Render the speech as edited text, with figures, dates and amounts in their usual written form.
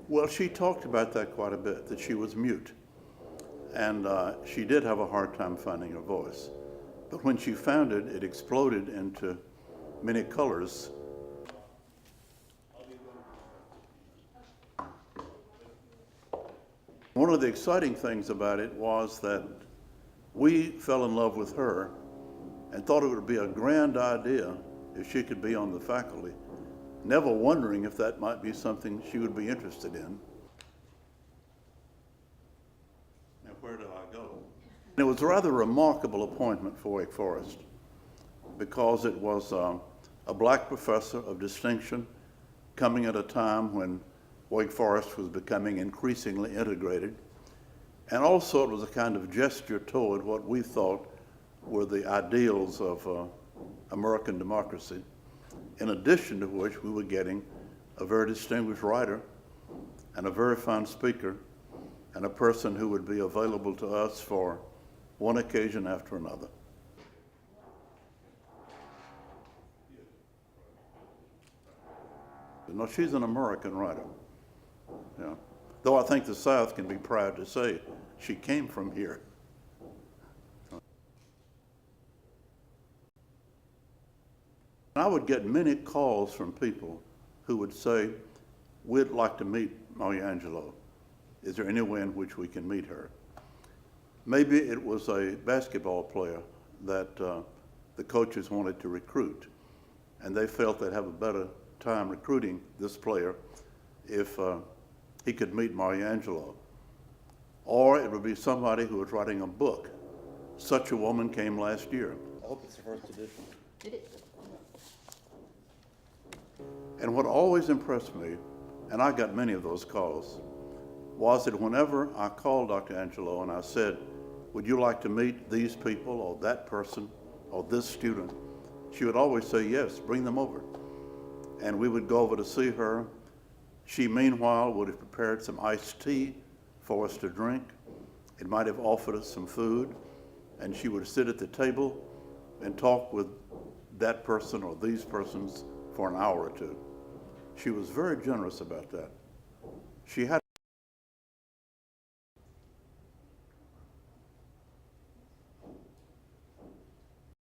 Well, she talked about that quite a bit, that she was mute. And she did have a hard time finding her voice. But when she found it, it exploded into many colors. One of the exciting things about it was that we fell in love with her and thought it would be a grand idea if she could be on the faculty, never wondering if that might be something she would be interested in. Now, where do I go? It was a rather remarkable appointment for Wake Forest because it was a black professor of distinction coming at a time when Wake Forest was becoming increasingly integrated. And also it was a kind of gesture toward what we thought were the ideals of American democracy, in addition to which we were getting a very distinguished writer and a very fine speaker and a person who would be available to us for one occasion after another. No, she's an American writer. Yeah. Though I think the South can be proud to say she came from here. I would get many calls from people who would say, we'd like to meet Maya Angelou. Is there any way in which we can meet her? Maybe it was a basketball player that the coaches wanted to recruit, and they felt they'd have a better time recruiting this player if he could meet Maya Angelou. Or it would be somebody who was writing a book. Such a Woman came last year. I hope it's the first edition. It is. And what always impressed me, and I got many of those calls, was that whenever I called Dr. Angelou and I said, would you like to meet these people or that person or this student, she would always say, yes, bring them over. And we would go over to see her. She, meanwhile, would have prepared some iced tea for us to drink. It might have offered us some food, and she would sit at the table and talk with that person or these persons for an hour or two. She was very generous about that. She had